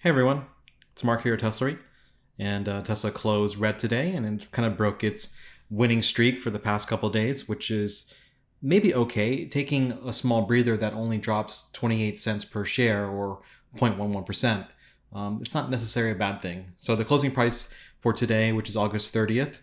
Hey everyone, it's Mark here at Tesla, and Tesla closed red today, and it kind of broke its winning streak for the past couple of days, which is maybe okay. Taking a small breather that only drops 28 cents per share or 0.11%, it's not necessarily a bad thing. So the closing price for today, which is August 30th,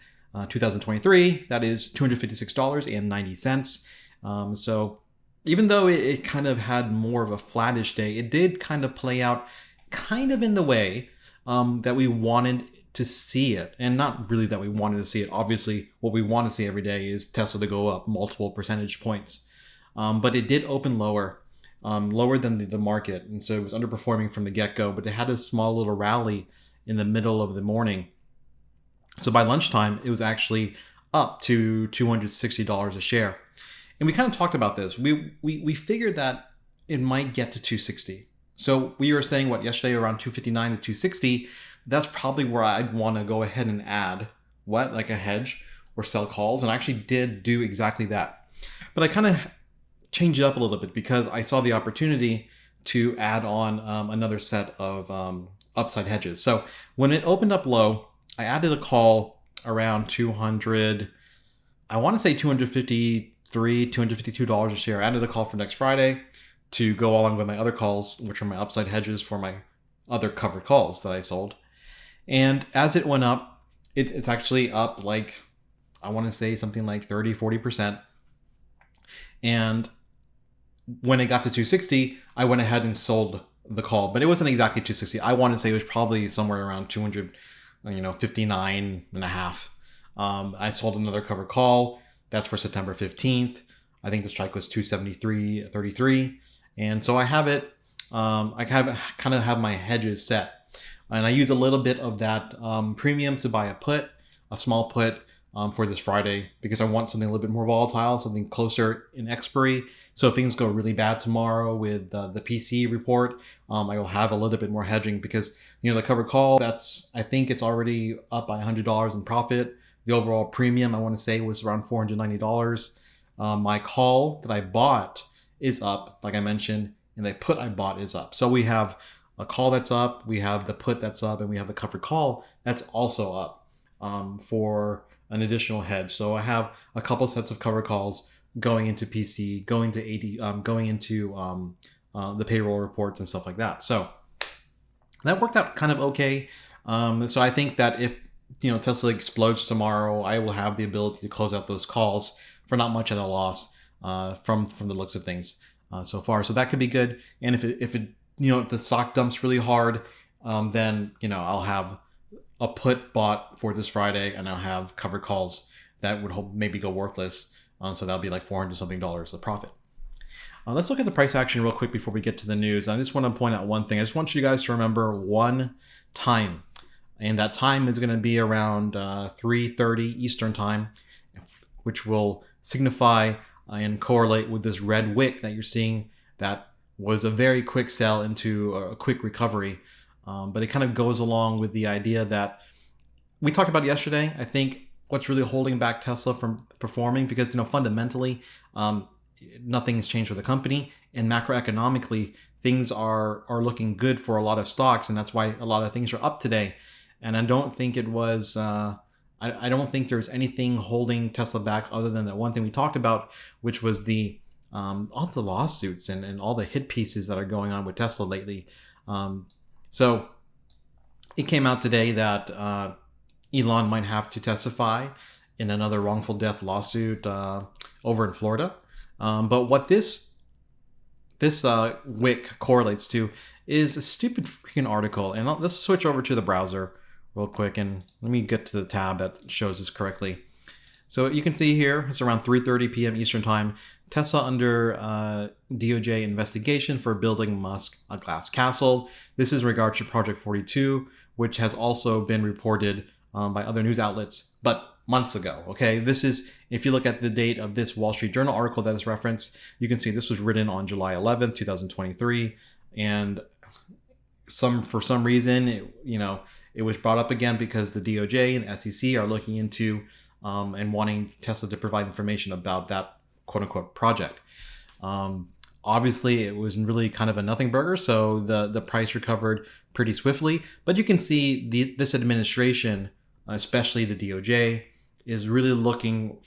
2023, that is $256.90. So even though it kind of had more of a flattish day, it did kind of play out kind of in the way that we wanted to see it. And not really that we wanted to see it. Obviously, what we want to see every day is Tesla to go up multiple percentage points. But it did open lower than the market. And so it was underperforming from the get-go, but it had a small little rally in the middle of the morning. So by lunchtime, it was actually up to $260 a share. And we kind of talked about this. We figured that it might get to 260. So we were saying yesterday around 259 to 260. That's probably where I'd want to go ahead and add like a hedge or sell calls. And I actually did do exactly that. But I kind of changed it up a little bit because I saw the opportunity to add on another set of upside hedges. So when it opened up low, I added a call around 200. I want to say $252 a share. I added a call for next Friday to go along with my other calls, which are my upside hedges for my other covered calls that I sold. And as it went up, it's actually up like, I want to say something like 30, 40%. And when it got to 260, I went ahead and sold the call, but it wasn't exactly 260. I want to say it was probably somewhere around 259 and a half. I sold another covered call. That's for September 15th. I think the strike was 273.33. And so I have it, I kind of have my hedges set. And I use a little bit of that premium to buy a small put for this Friday, because I want something a little bit more volatile, something closer in expiry. So if things go really bad tomorrow with the PCE report, I will have a little bit more hedging because, the covered call, I think it's already up by $100 in profit. The overall premium, I want to say, was around $490. My call that I bought is up, like I mentioned, and the put I bought is up. So we have a call that's up, we have the put that's up, and we have the covered call that's also up for an additional hedge. So I have a couple sets of covered calls going into PC, going to going into the payroll reports and stuff like that. So that worked out kind of okay. So I think that if Tesla explodes tomorrow, I will have the ability to close out those calls for not much at a loss from the looks of things so far. So that could be good. And if the stock dumps really hard, then I'll have a put bought for this Friday, and I'll have covered calls that would maybe go worthless. So that'll be like $400 something of profit. Let's look at the price action real quick before we get to the news. I just want to point out one thing. I just want you guys to remember one time. And that time is going to be around 3:30 Eastern time, which will signify and correlate with this red wick that you're seeing. That was a very quick sell into a quick recovery. But it kind of goes along with the idea that we talked about yesterday. I think what's really holding back Tesla from performing, because fundamentally nothing's changed with the company, and macroeconomically things are looking good for a lot of stocks, and that's why a lot of things are up today. And I don't think it was, I don't think there's anything holding Tesla back other than that one thing we talked about, which was all the lawsuits and all the hit pieces that are going on with Tesla lately. So it came out today that Elon might have to testify in another wrongful death lawsuit over in Florida. But what this wick correlates to is a stupid freaking article. And let's switch over to the browser real quick, and let me get to the tab that shows this correctly. So you can see here, it's around 3:30 p.m. Eastern time. Tesla under DoJ investigation for building Musk a glass castle. This is in regards to Project 42, which has also been reported by other news outlets, but months ago. Okay, this is, if you look at the date of this Wall Street Journal article that is referenced, you can see this was written on July 11th, 2023, and for some reason, it was brought up again because the DOJ and SEC are looking into and wanting Tesla to provide information about that quote unquote project. Obviously, it was really kind of a nothing burger, so the price recovered pretty swiftly. But you can see this administration, especially the DOJ, is really looking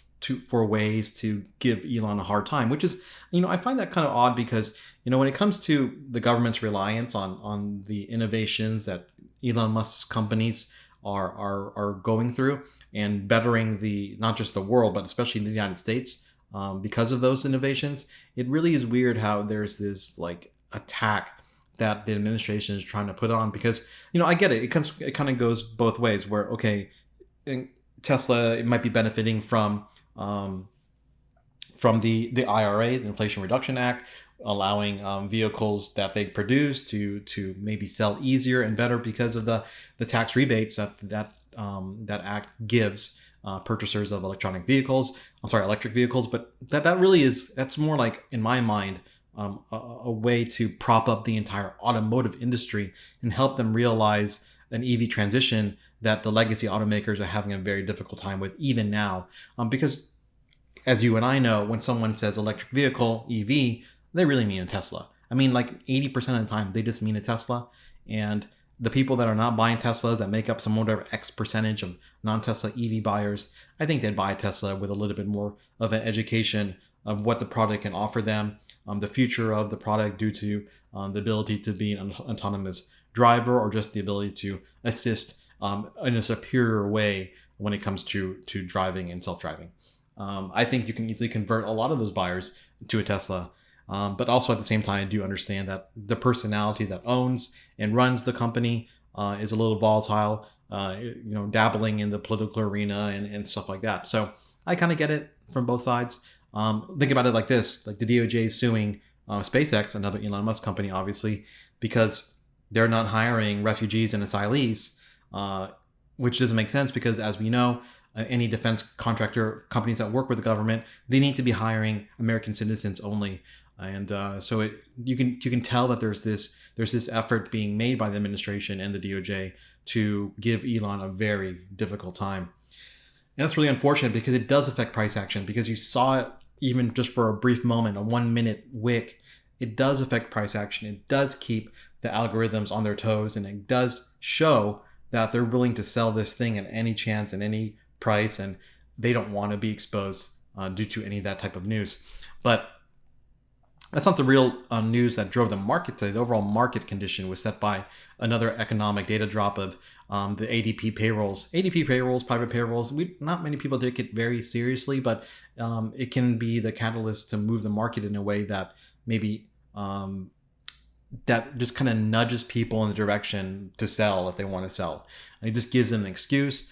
for ways to give Elon a hard time, which is, I find that kind of odd because, when it comes to the government's reliance on the innovations that Elon Musk's companies are going through and bettering not just the world, but especially the United States, because of those innovations, it really is weird how there's this like attack that the administration is trying to put on, because, I get it. It kind of goes both ways where, okay, Tesla, it might be benefiting from the IRA, the Inflation Reduction Act, allowing vehicles that they produce to maybe sell easier and better because of the tax rebates that act gives purchasers of electric vehicles. But that really that's more like, in my mind, a way to prop up the entire automotive industry and help them realize an EV transition that the legacy automakers are having a very difficult time with even now. Because as you and I know, when someone says electric vehicle, EV, they really mean a Tesla. I mean, like 80% of the time, they just mean a Tesla. And the people that are not buying Teslas, that make up some whatever X percentage of non-Tesla EV buyers, I think they'd buy a Tesla with a little bit more of an education of what the product can offer them, the future of the product due to the ability to be an autonomous driver, or just the ability to assist in a superior way when it comes to driving and self-driving. I think you can easily convert a lot of those buyers to a Tesla. But also at the same time, I do understand that the personality that owns and runs the company is a little volatile, dabbling in the political arena and stuff like that. So I kind of get it from both sides. Think about it like this, like the DOJ is suing SpaceX, another Elon Musk company, obviously, because they're not hiring refugees and asylees, which doesn't make sense because, as we know, any defense contractor companies that work with the government, they need to be hiring American citizens only. And so you can tell that there's this effort being made by the administration and the DOJ to give Elon a very difficult time. And that's really unfortunate because it does affect price action, because you saw it even just for a brief moment, a 1 minute wick. It does affect price action. It does keep the algorithms on their toes, and it does show that they're willing to sell this thing at any chance and any price, and they don't want to be exposed due to any of that type of news. But that's not the real news that drove the market today. The overall market condition was set by another economic data drop of the ADP payrolls. ADP payrolls, private payrolls, not many people take it very seriously, but it can be the catalyst to move the market in a way that maybe that just kind of nudges people in the direction to sell if they want to sell. And it just gives them an excuse.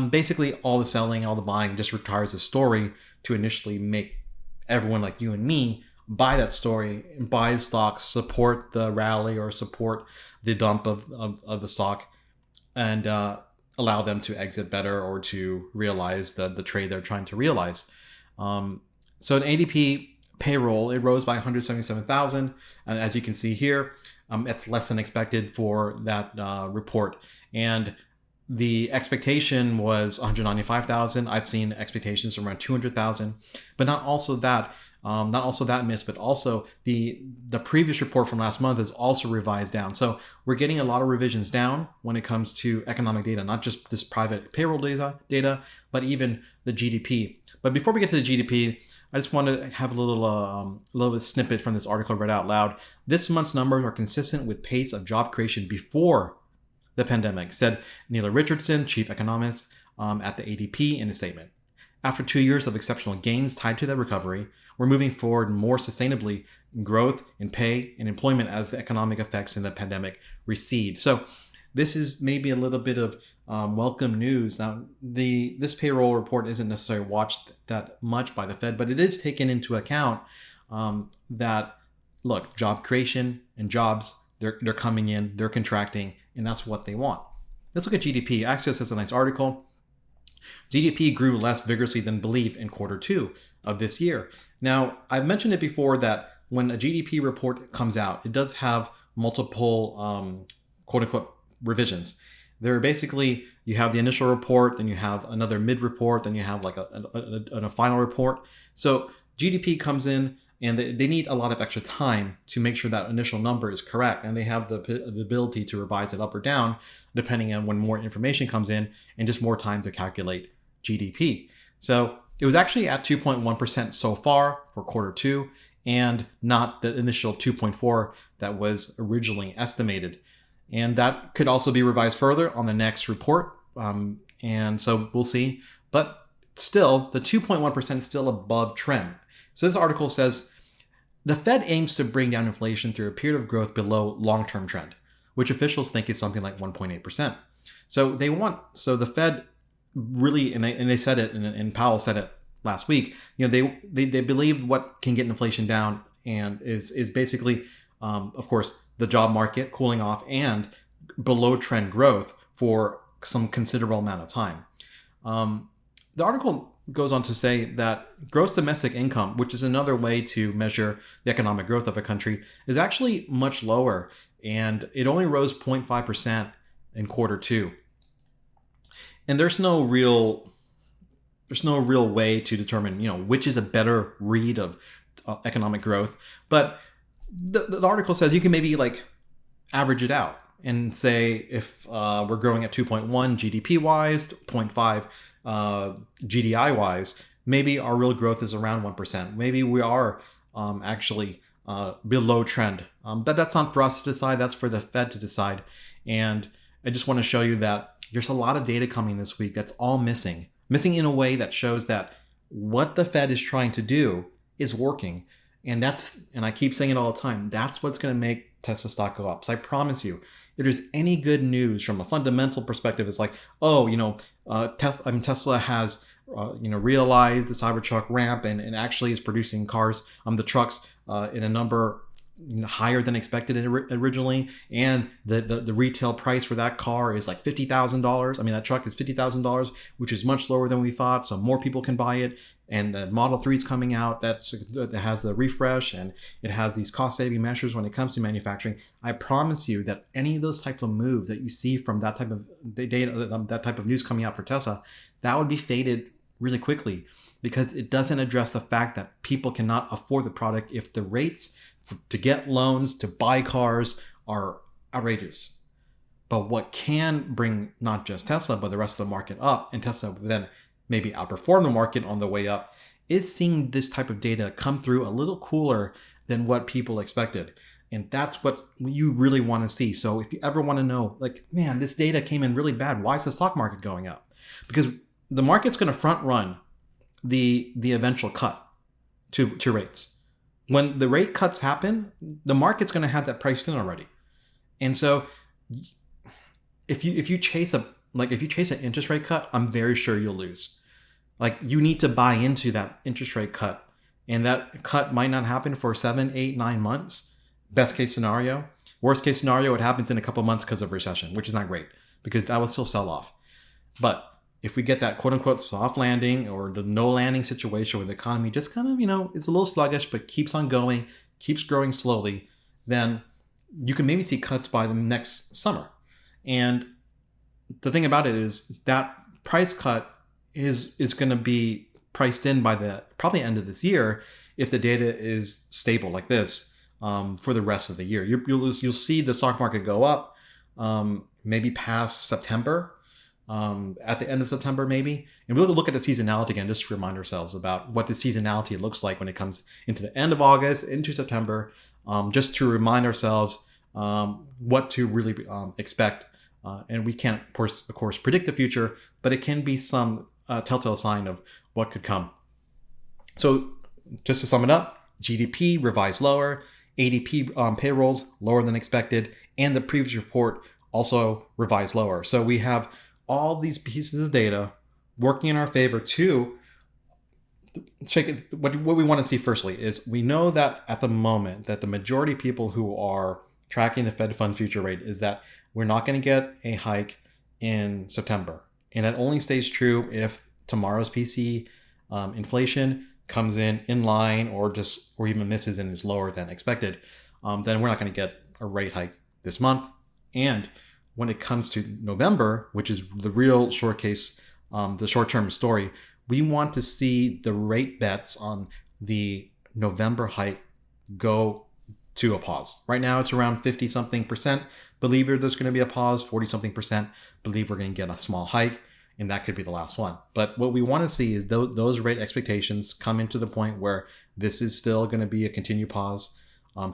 Basically, all the selling, all the buying just requires a story to initially make everyone like you and me buy that story and buy stocks, support the rally or support the dump of the stock, and allow them to exit better or to realize the trade they're trying to realize. So an ADP payroll, it rose by 177,000, and as you can see here, it's less than expected for that report. And the expectation was 195,000. I've seen expectations around 200,000, but not also that miss, but also the previous report from last month is also revised down. So we're getting a lot of revisions down when it comes to economic data, not just this private payroll data, but even the GDP. But before we get to the GDP, I just want to have a little snippet from this article read out loud. This month's numbers are consistent with pace of job creation before the pandemic, said Neela Richardson, chief economist at the ADP, in a statement. After 2 years of exceptional gains tied to the recovery, we're moving forward more sustainably in growth, in pay, and employment as the economic effects in the pandemic recede. So this is maybe a little bit of welcome news. Now, this payroll report isn't necessarily watched that much by the Fed, but it is taken into account that, look, job creation and jobs, they're coming in, they're contracting, and that's what they want. Let's look at GDP. Axios has a nice article. GDP grew less vigorously than believed in quarter 2 of this year. Now, I've mentioned it before that when a GDP report comes out, it does have multiple quote unquote revisions. There are basically, you have the initial report, then you have another mid report, then you have like a final report. So GDP comes in and they need a lot of extra time to make sure that initial number is correct, and they have the ability to revise it up or down depending on when more information comes in and just more time to calculate GDP. So it was actually at 2.1% so far for quarter two, and not the initial 2.4 that was originally estimated. And that could also be revised further on the next report. And so we'll see. But still, the 2.1% is still above trend. So this article says, the Fed aims to bring down inflation through a period of growth below long-term trend, which officials think is something like 1.8%. So the Fed really, and they said it, and Powell said it last week, they believe what can get inflation down and is basically, of course, the job market cooling off and below trend growth for some considerable amount of time. The article goes on to say that gross domestic income, which is another way to measure the economic growth of a country, is actually much lower, and it only rose 0.5% in quarter two. And there's no real way to determine, which is a better read of economic growth. But the article says you can maybe average it out and say if we're growing at 2.1 GDP wise, 0.5 GDI wise, maybe our real growth is around 1%. Maybe we are actually below trend. But that's not for us to decide. That's for the Fed to decide. And I just want to show you that there's a lot of data coming this week that's all missing in a way that shows that what the Fed is trying to do is working. And I keep saying it all the time, that's what's going to make Tesla stock go up. So I promise you, if there's any good news from a fundamental perspective, it's like, Tesla has realized the Cybertruck ramp and actually is producing cars, the trucks in a number higher than expected originally, and the retail price for that car is like $50,000. That truck is $50,000, which is much lower than we thought, so more people can buy it. And the Model 3 is coming out that has the refresh, and it has these cost-saving measures when it comes to manufacturing. I promise you that any of those types of moves that you see from that type of data, that type of news coming out for Tesla, that would be faded really quickly, because it doesn't address the fact that people cannot afford the product if the rates to get loans, to buy cars are outrageous. But what can bring not just Tesla, but the rest of the market up, and Tesla then maybe outperform the market on the way up, is seeing this type of data come through a little cooler than what people expected. And that's what you really want to see. So if you ever want to know, man, this data came in really bad, why is the stock market going up? Because the market's going to front run the eventual cut to rates. When the rate cuts happen, the market's going to have that priced in already. And so if you chase an interest rate cut, I'm very sure you'll lose. You need to buy into that interest rate cut, and that cut might not happen for 7, 8, 9 months. Best case scenario. Worst case scenario, it happens in a couple months because of recession, which is not great, because that will still sell off. But if we get that quote unquote soft landing or the no landing situation where the economy just kind of, it's a little sluggish, but keeps on going, keeps growing slowly, then you can maybe see cuts by the next summer. And the thing about it is that price cut is going to be priced in by the probably end of this year if the data is stable like this for the rest of the year. You'll see the stock market go up maybe past September. At the end of September, maybe. And we'll look at the seasonality again, just to remind ourselves about what the seasonality looks like when it comes into the end of August, into September, just to remind ourselves what to really expect. And we can't, of course, predict the future, but it can be some telltale sign of what could come. So just to sum it up, GDP revised lower, ADP payrolls lower than expected, and the previous report also revised lower. So we have all these pieces of data working in our favor to check it. What we want to see firstly is we know that at the moment that the majority of people who are tracking the Fed fund future rate is that we're not going to get a hike in September. And that only stays true if tomorrow's PCE inflation comes in line or even misses and is lower than expected. Then we're not going to get a rate hike this month. And when it comes to November, which is the real short case, the short-term story, we want to see the rate bets on the November hike go to a pause. Right now it's around 50 something percent believe there's going to be a pause, 40 something percent believe we're going to get a small hike, and that could be the last one. But what we want to see is those rate expectations come into the point where this is still going to be a continued pause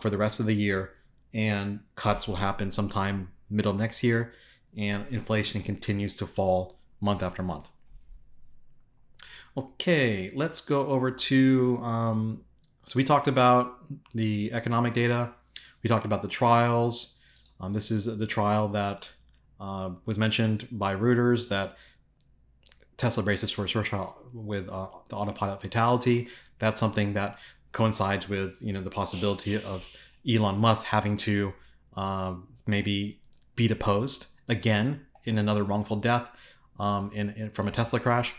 for the rest of the year, and cuts will happen sometime middle of next year, and inflation continues to fall month after month. Okay, let's go over to, so we talked about the economic data. We talked about the trials. This is the trial that was mentioned by Reuters, that Tesla braces for a short trial with the autopilot fatality. That's something that coincides with, the possibility of Elon Musk having to maybe be deposed again in another wrongful death from a Tesla crash.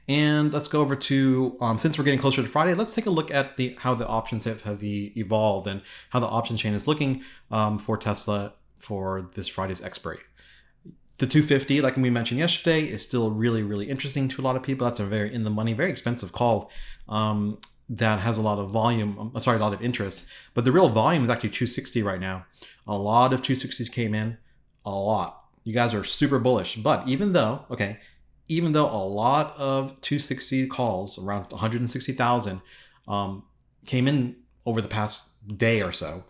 And let's go over to, since we're getting closer to Friday, let's take a look at how the options have evolved and how the option chain is looking for Tesla for this Friday's expiry. The 250, like we mentioned yesterday, is still really, really interesting to a lot of people. That's a very in the money, very expensive call that has a lot of volume, a lot of interest. But the real volume is actually 260 right now. A lot of 260s came in, a lot. You guys are super bullish. But even though a lot of 260 calls, around 160,000, came in over the past day or so,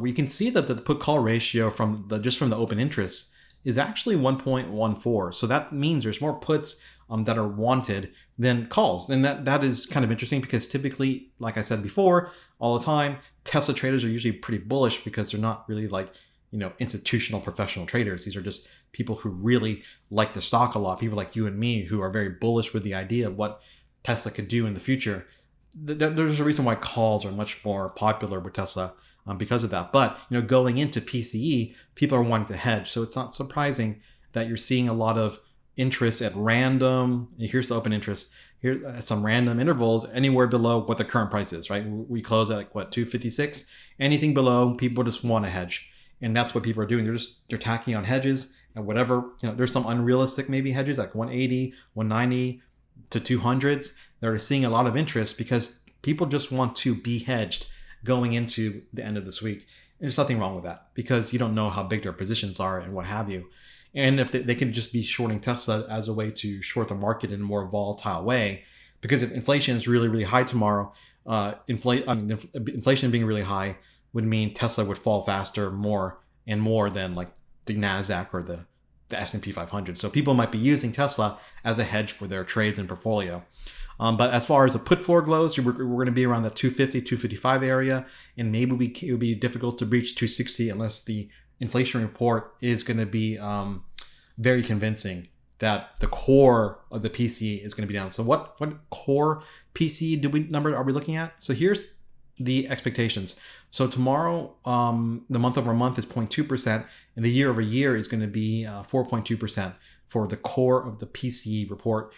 we can see that the put call ratio from the open interest is actually 1.14. So that means there's more puts that are wanted than calls. And that is kind of interesting, because typically, like I said before, all the time, Tesla traders are usually pretty bullish because they're not really like, institutional professional traders. These are just people who really like the stock a lot. People like you and me who are very bullish with the idea of what Tesla could do in the future. There's a reason why calls are much more popular with Tesla because of that. But, going into PCE, people are wanting to hedge. So it's not surprising that you're seeing a lot of interest at random. Here's the open interest. Here at some random intervals, anywhere below what the current price is, right? We close at 256. Anything below, people just want to hedge. And that's what people are doing. They're tacking on hedges and whatever, there's some unrealistic maybe hedges like 180, 190 to 200s. They're seeing a lot of interest because people just want to be hedged going into the end of this week. And there's nothing wrong with that, because you don't know how big their positions are and what have you. And if they can just be shorting Tesla as a way to short the market in a more volatile way, because if inflation is really, really high tomorrow, inflation being really high would mean Tesla would fall faster, more than like the NASDAQ or the S&P 500. So people might be using Tesla as a hedge for their trades and portfolio. But as far as the put forward goes, we're going to be around the 250, 255 area, and maybe it would be difficult to breach 260 unless the inflation report is going to be very convincing that the core of the PCE is going to be down. So what core PCE number are we looking at? So here's the expectations. So tomorrow, the month over month is 0.2%, and the year over year is going to be 4.2% for the core of the PCE report.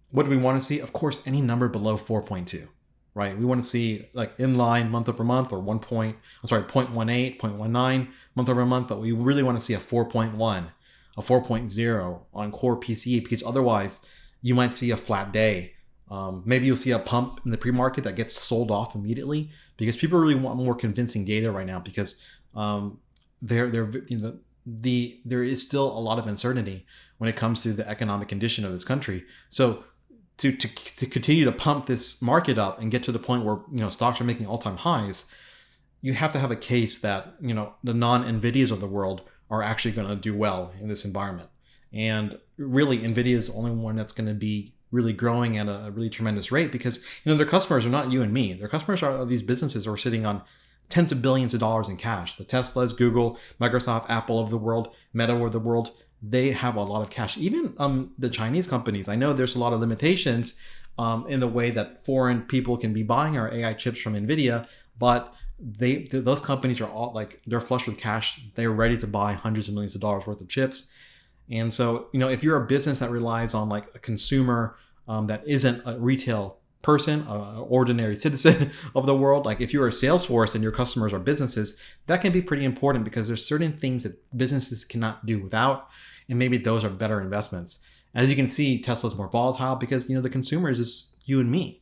What do we want to see? Of course, any number below 4.2, right? We want to see like in line month over month, or 0.18, 0.19 month over month, but we really want to see a 4.1, a 4.0 on core PCE, because otherwise you might see a flat day. Maybe you'll see a pump in the pre-market that gets sold off immediately, because people really want more convincing data right now, because there is still a lot of uncertainty when it comes to the economic condition of this country. So to continue to pump this market up and get to the point where stocks are making all-time highs, you have to have a case that the non-NVIDIAs of the world are actually going to do well in this environment. And really, NVIDIA is the only one that's going to be really growing at a really tremendous rate, because their customers are not you and me. Their customers are these businesses who are sitting on tens of billions of dollars in cash. The Teslas, Google, Microsoft, Apple of the world, Meta of the world, they have a lot of cash. Even the Chinese companies, I know there's a lot of limitations in the way that foreign people can be buying our AI chips from NVIDIA, but those companies are all they're flush with cash. They're ready to buy hundreds of millions of dollars worth of chips. And so, if you're a business that relies on like a consumer that isn't a retail person, an ordinary citizen of the world, like if you're a Salesforce and your customers are businesses, that can be pretty important, because there's certain things that businesses cannot do without, and maybe those are better investments. And as you can see, Tesla's more volatile because, the consumer is just you and me.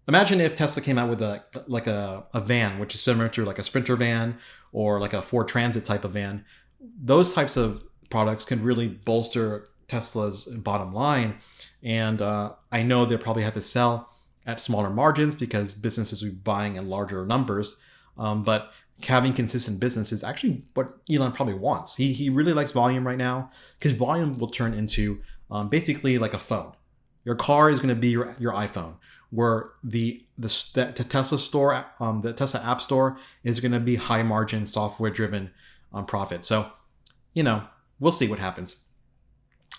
Imagine if Tesla came out with a van, which is similar to like a Sprinter van or like a Ford Transit type of van. Those types of products can really bolster Tesla's bottom line. And I know they probably have to sell at smaller margins because businesses will be buying in larger numbers. But having consistent business is actually what Elon probably wants. He really likes volume right now because volume will turn into basically like a phone. Your car is going to be your iPhone, where the Tesla store, the Tesla App Store is going to be high margin, software driven profit. So, we'll see what happens.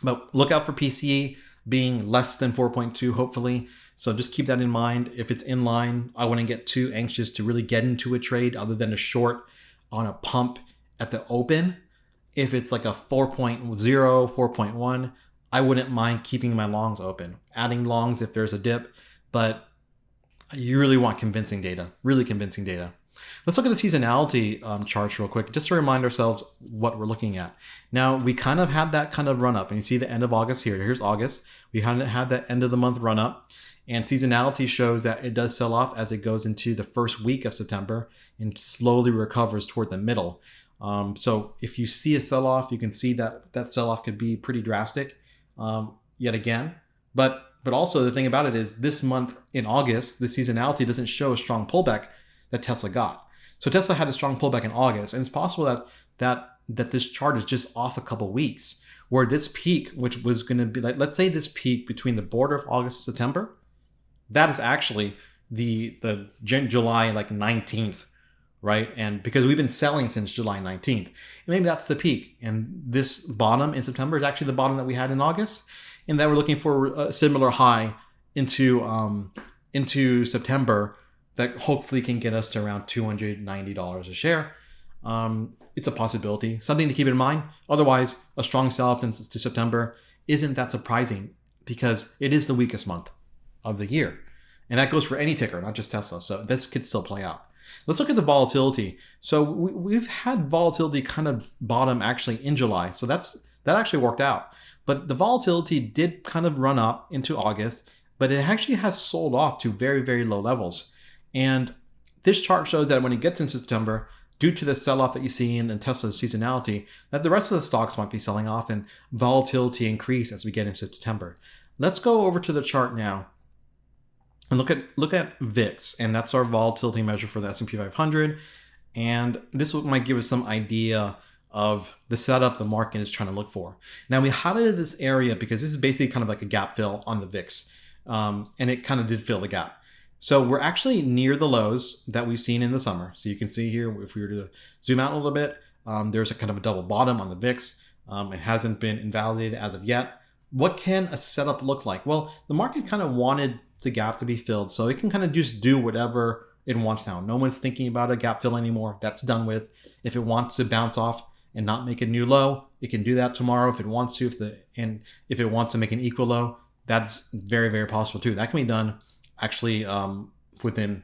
But look out for PCE being less than 4.2, hopefully. So just keep that in mind. If it's in line, I wouldn't get too anxious to really get into a trade other than a short on a pump at the open. If it's like a 4.0, 4.1, I wouldn't mind keeping my longs open, adding longs if there's a dip, but you really want convincing data, really convincing data. Let's look at the seasonality charts real quick, just to remind ourselves what we're looking at. Now, we kind of had that kind of run up, and you see the end of August here. Here's August. We kind of had that end of the month run up, and seasonality shows that it does sell off as it goes into the first week of September and slowly recovers toward the middle. So if you see a sell-off, you can see that sell-off could be pretty drastic yet again. But also the thing about it is this month in August, the seasonality doesn't show a strong pullback that Tesla got. So Tesla had a strong pullback in August, and it's possible that this chart is just off a couple weeks, where this peak, which was going to be like, let's say this peak between the border of August and September, that is actually the July 19th, right? And because we've been selling since July 19th, maybe that's the peak. And this bottom in September is actually the bottom that we had in August, and that we're looking for a similar high into September that hopefully can get us to around $290 a share. It's a possibility, something to keep in mind. Otherwise, a strong sell-off to September isn't that surprising because it is the weakest month of the year. And that goes for any ticker, not just Tesla. So this could still play out. Let's look at the volatility. So we've had volatility kind of bottom actually in July. So that actually worked out. But the volatility did kind of run up into August, but it actually has sold off to very, very low levels. And this chart shows that when it gets into September, due to the sell-off that you see in Tesla's seasonality, that the rest of the stocks might be selling off and volatility increase as we get into September. Let's go over to the chart now and look at VIX, and that's our volatility measure for the S&P 500. And this might give us some idea of the setup the market is trying to look for. Now, we highlighted this area because this is basically kind of like a gap fill on the VIX, and it kind of did fill the gap. So we're actually near the lows that we've seen in the summer. So you can see here, if we were to zoom out a little bit, there's a kind of a double bottom on the VIX. It hasn't been invalidated as of yet. What can a setup look like? Well, the market kind of wanted the gap to be filled, so it can kind of just do whatever it wants now. No one's thinking about a gap fill anymore. That's done with. If it wants to bounce off and not make a new low, it can do that tomorrow if it wants to. If it wants to make an equal low, that's very, very possible too. That can be done actually within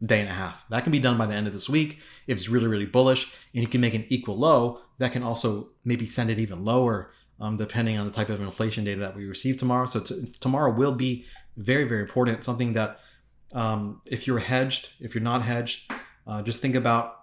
a day and a half. That can be done by the end of this week if it's really, really bullish, and you can make an equal low. That can also maybe send it even lower depending on the type of inflation data that we receive tomorrow. So tomorrow will be very, very important. Something that if you're hedged, if you're not hedged, just think about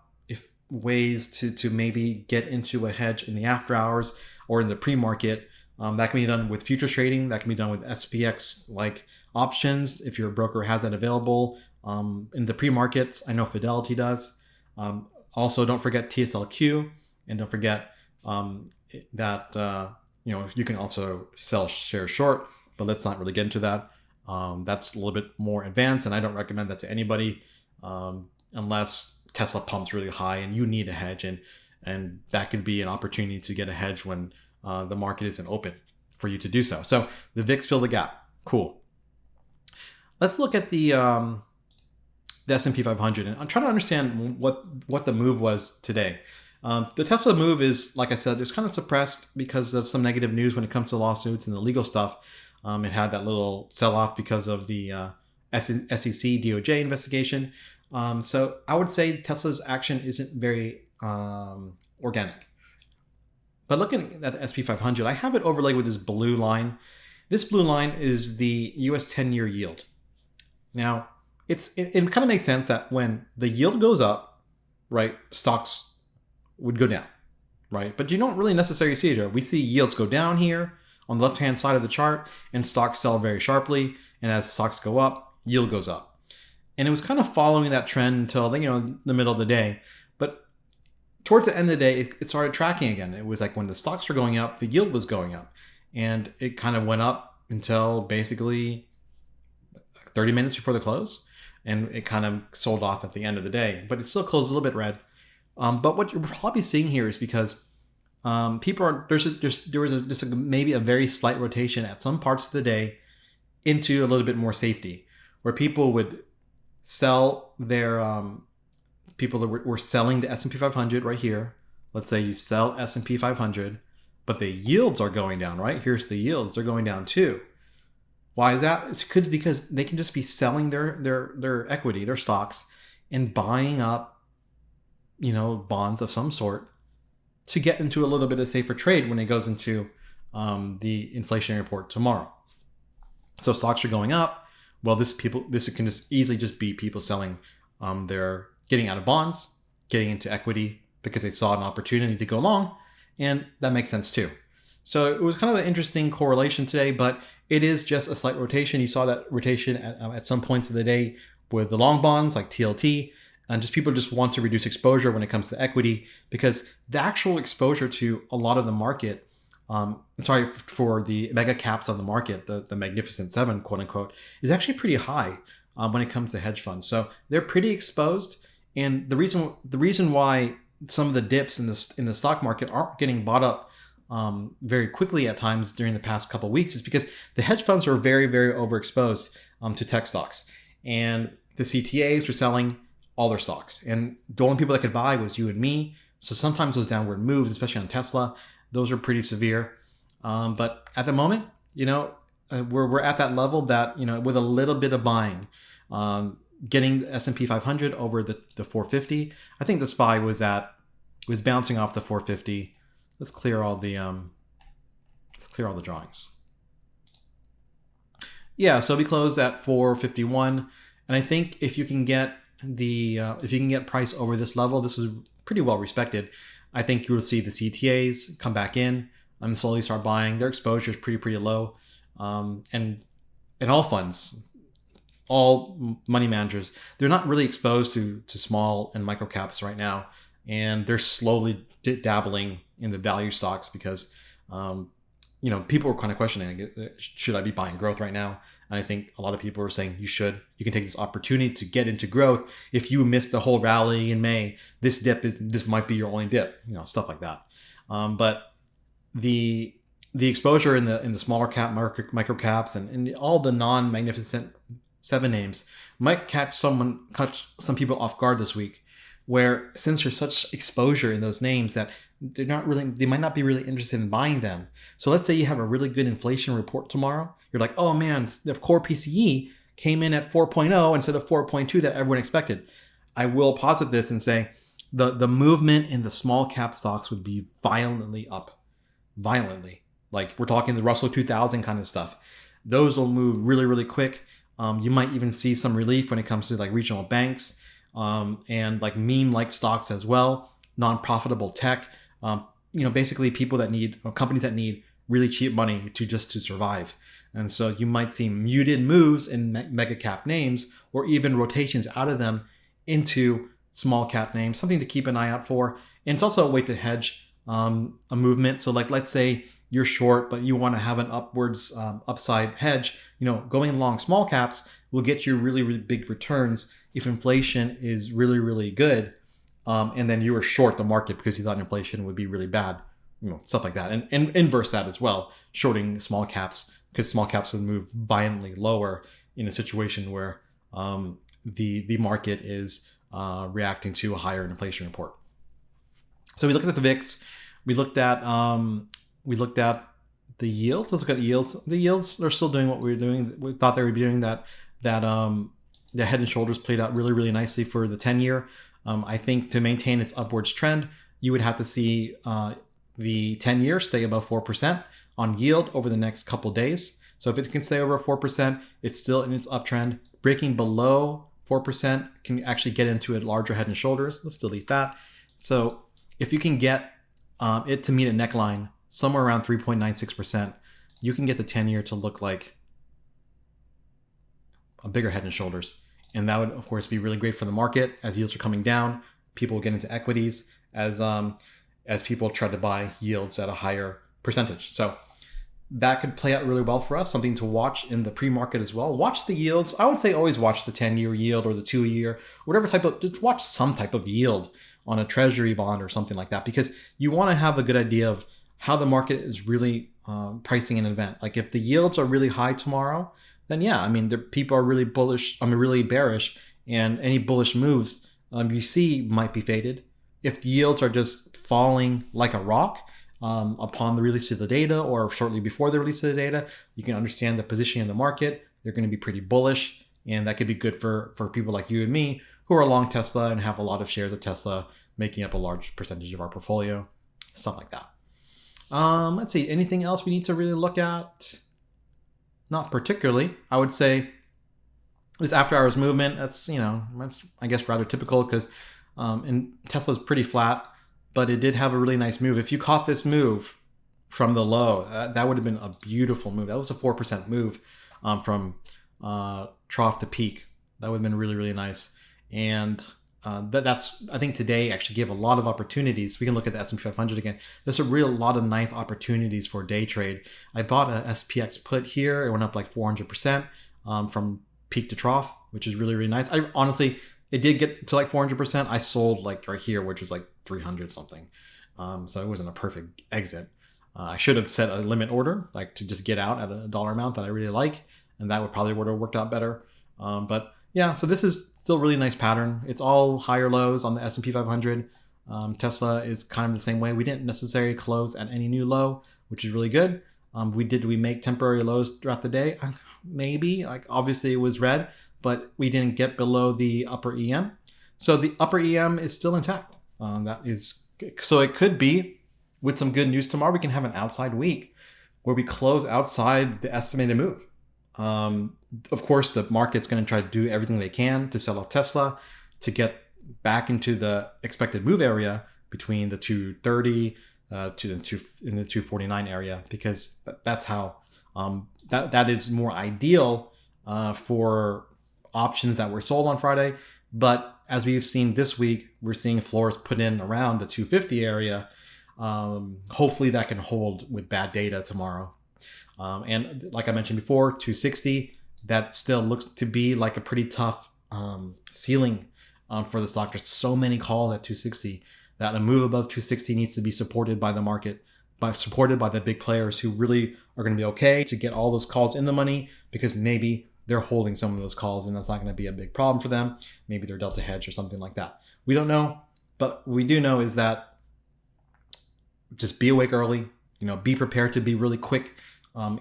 ways to maybe get into a hedge in the after hours or in the pre-market. That can be done with futures trading. That can be done with SPX like options if your broker has that available. In the pre-markets, I know Fidelity does. Also, don't forget TSLQ, and don't forget that you can also sell shares short, but let's not really get into that. That's a little bit more advanced, and I don't recommend that to anybody unless Tesla pumps really high and you need a hedge, and that could be an opportunity to get a hedge when the market isn't open for you to do so. So the VIX filled the gap. Cool. Let's look at the S&P 500, and I'm trying to understand what the move was today. The Tesla move is, like I said, it's kind of suppressed because of some negative news when it comes to lawsuits and the legal stuff. It had that little sell-off because of the SEC DoJ investigation. So I would say Tesla's action isn't very organic. But looking at the SP 500, I have it overlaid with this blue line. This blue line is the US 10-year yield. Now, it kind of makes sense that when the yield goes up, right, stocks would go down, right? But you don't really necessarily see it here. We see yields go down here on the left-hand side of the chart, and stocks sell very sharply. And as stocks go up, yield goes up. And it was kind of following that trend until the middle of the day. But towards the end of the day, it started tracking again. It was like when the stocks were going up, the yield was going up. And it kind of went up until basically 30 minutes before the close. And it kind of sold off at the end of the day. But it still closed a little bit red. But what you're probably seeing here is because people are there was just maybe a very slight rotation at some parts of the day into a little bit more safety, where people would sell their people that were selling the S&P 500 right here. Let's say you sell S&P 500, but the yields are going down, right? Here's the yields. They're going down too. Why is that? It's because they can just be selling their equity, their stocks, and buying up, bonds of some sort to get into a little bit of safer trade when it goes into the inflation report tomorrow. So stocks are going up. Well, this can just easily just be people selling their getting out of bonds, getting into equity because they saw an opportunity to go long, and that makes sense too. So it was kind of an interesting correlation today, but it is just a slight rotation. You saw that rotation at some points of the day with the long bonds like TLT, and just people just want to reduce exposure when it comes to equity because the actual exposure to a lot of the market, for the mega caps on the market, the Magnificent Seven, quote unquote, is actually pretty high when it comes to hedge funds. So they're pretty exposed. And the reason why some of the dips in the stock market aren't getting bought up very quickly at times during the past couple of weeks is because the hedge funds are very, very overexposed to tech stocks. And the CTAs are selling all their stocks. And the only people that could buy was you and me. So sometimes those downward moves, especially on Tesla, those are pretty severe. But at the moment, we're at that level that, with a little bit of buying, getting the S&P 500 over the 450. I think the SPY was bouncing off the 450. Let's clear all the drawings. Yeah, so we closed at 451, and I think if you can get price over this level, this was pretty well respected. I think you will see the CTAs come back in and slowly start buying. Their exposure is pretty low, and all funds, all money managers, they're not really exposed to small and micro caps right now, and they're slowly dabbling in the value stocks because people were kind of questioning, should I be buying growth right now? And I think a lot of people are saying you should. You can take this opportunity to get into growth. If you missed the whole rally in May, this might be your only dip, stuff like that. But the exposure in the smaller cap micro caps and all the non-Magnificent Seven names might catch some people off guard this week, where since there's such exposure in those names that they might not be really interested in buying them. So let's say you have a really good inflation report tomorrow. You're like, oh man, the core PCE came in at 4.0 instead of 4.2 that everyone expected. I will posit this and say the movement in the small cap stocks would be violently up. Violently. Like we're talking the Russell 2000 kind of stuff. Those will move really, really quick. You might even see some relief when it comes to like regional banks and like meme-like stocks as well, non-profitable tech. Basically people that need, or companies that need really cheap money to survive. And so you might see muted moves in mega cap names or even rotations out of them into small cap names, something to keep an eye out for. And it's also a way to hedge a movement. So like, let's say you're short, but you want to have an upwards upside hedge, going long small caps will get you really, really big returns if inflation is really, really good. And then you were short the market because you thought inflation would be really bad, stuff like that. And inverse that as well, shorting small caps because small caps would move violently lower in a situation where the market is reacting to a higher inflation report. So we looked at the VIX, we looked at the yields. Let's look at yields. The yields are still doing what we were doing. We thought they would be doing that. The Head and Shoulders played out really, really nicely for the 10-year. I think to maintain its upwards trend, you would have to see the 10-year stay above 4% on yield over the next couple days. So if it can stay over 4%, it's still in its uptrend. Breaking below 4% can actually get into a larger head and shoulders. Let's delete that. So if you can get it to meet a neckline somewhere around 3.96%, you can get the 10-year to look like a bigger head and shoulders. And that would, of course, be really great for the market as yields are coming down. People will get into equities as people try to buy yields at a higher percentage. So that could play out really well for us, something to watch in the pre-market as well. Watch the yields. I would say always watch the 10-year yield or the 2-year, whatever type of, just watch some type of yield on a treasury bond or something like that, because you want to have a good idea of how the market is really pricing an event. Like if the yields are really high tomorrow, then yeah, I mean, people are really bullish, really bearish, and any bullish moves you see might be faded. If the yields are just falling like a rock upon the release of the data or shortly before the release of the data, you can understand the position in the market. They're going to be pretty bullish, and that could be good for people like you and me who are long Tesla and have a lot of shares of Tesla making up a large percentage of our portfolio, stuff like that. Let's see, anything else we need to really look at? Not particularly. I would say this after hours movement, that's I guess rather typical because and Tesla's pretty flat, but it did have a really nice move. If you caught this move from the low, that would have been a beautiful move. That was a 4% move from trough to peak. That would have been really, really nice. And that's, I think today actually gave a lot of opportunities. We can look at the S&P 500 again. There's a lot of nice opportunities for day trade. I bought a SPX put here. It went up like 400% from peak to trough, which is really, really nice. I honestly, it did get to like 400%. I sold like right here, which was like 300 something. So it wasn't a perfect exit. I should have set a limit order, like to just get out at a dollar amount that I really like. And that would probably would have worked out better. But yeah, so this is still a really nice pattern. It's all higher lows on the S&P 500. Tesla is kind of the same way. We didn't necessarily close at any new low, which is really good. We make temporary lows throughout the day? Maybe. Like obviously it was red, but we didn't get below the upper EM. So the upper EM is still intact. So it could be, with some good news tomorrow, we can have an outside week where we close outside the estimated move. Of course, the market's going to try to do everything they can to sell off Tesla to get back into the expected move area between the 230 to the 249 area, because that's how that is more ideal for options that were sold on Friday. But as we've seen this week, we're seeing floors put in around the 250 area. Hopefully that can hold with bad data tomorrow. And like I mentioned before, 260, that still looks to be like a pretty tough ceiling for the stock. There's so many calls at 260 that a move above 260 needs to be supported by the market, supported by the big players who really are going to be okay to get all those calls in the money, because maybe they're holding some of those calls and that's not going to be a big problem for them. Maybe they're delta hedge or something like that. We don't know, but what we do know is that just be awake early, be prepared to be really quick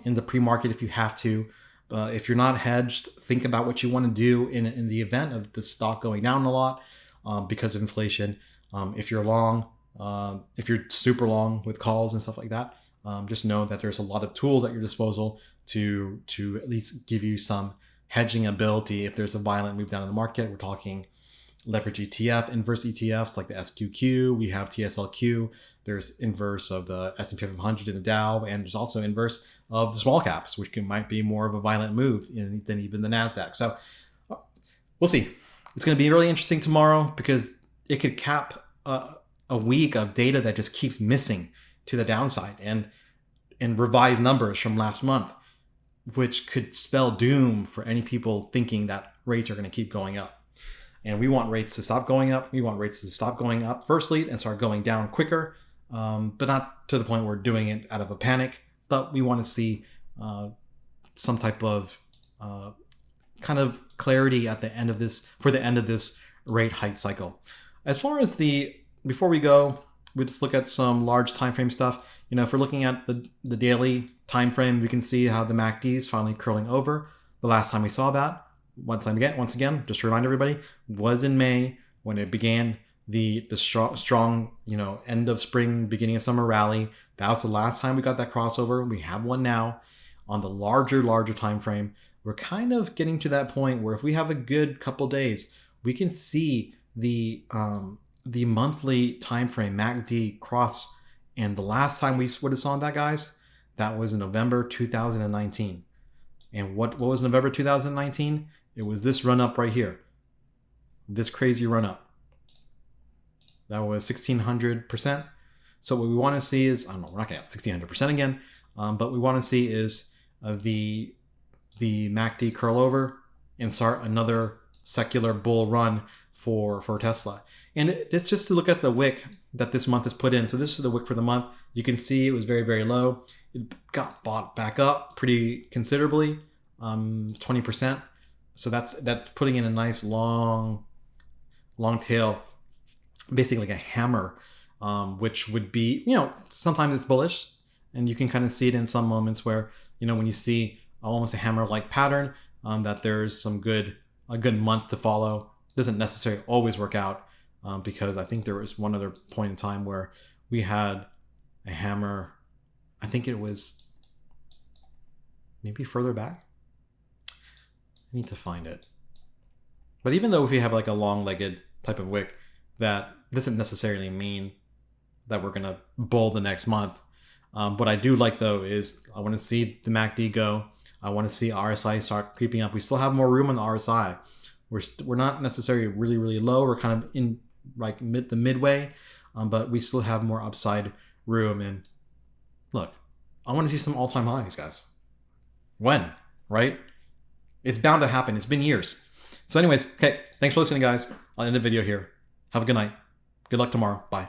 in the pre-market if you have to. If you're not hedged, think about what you want to do in the event of the stock going down a lot because of inflation. If you're long, if you're super long with calls and stuff like that, just know that there's a lot of tools at your disposal to at least give you some hedging ability if there's a violent move down in the market. We're talking leverage ETF, inverse ETFs like the SQQ. We have TSLQ. There's inverse of the S&P 500 and the Dow, and there's also inverse of the small caps, which might be more of a violent move than even the NASDAQ. So we'll see. It's going to be really interesting tomorrow because it could cap a week of data that just keeps missing to the downside and revised numbers from last month, which could spell doom for any people thinking that rates are going to keep going up. And we want rates to stop going up. We want rates to stop going up firstly and start going down quicker, but not to the point where we're doing it out of a panic. But we want to see some type of kind of clarity at the end of this, for the end of this rate hike cycle. As far as before we go, we just look at some large time frame stuff. If we're looking at the daily time frame, we can see how the MACD is finally curling over. The last time we saw that, once again, just to remind everybody, was in May when it began the strong end of spring, beginning of summer rally. That was the last time we got that crossover. We have one now on the larger time frame. we're kind of getting to that point where if we have a good couple days, we can see the monthly time frame MACD cross. And the last time we would have saw that, guys, that was in November 2019. And what was November 2019? It was this run up right here, this crazy run up. That was 1600%. So what we want to see is, I don't know, we're not going to get 1600% again, but we want to see is the MACD curl over and start another secular bull run for Tesla. And it's just to look at the wick that this month is put in. So this is the wick for the month. You can see it was very, very low. It got bought back up pretty considerably, 20%. So that's putting in a nice long tail, basically like a hammer, which would be, sometimes it's bullish, and you can kind of see it in some moments where, when you see almost a hammer-like pattern, that there's a good month to follow. Doesn't necessarily always work out, because I think there was one other point in time where we had a hammer. I think it was maybe further back. I need to find it. But even though if you have like a long-legged type of wick, that doesn't necessarily mean that we're gonna bull the next month. What I do like though is I want to see the MACD go. I want to see RSI start creeping up. We still have more room on the RSI. We're not necessarily really, really low. We're kind of in like the midway, but we still have more upside room. And look, I want to see some all-time highs, guys. When, right? It's bound to happen. It's been years. So anyways, okay, thanks for listening, guys. I'll end the video here. Have a good night. Good luck tomorrow. Bye.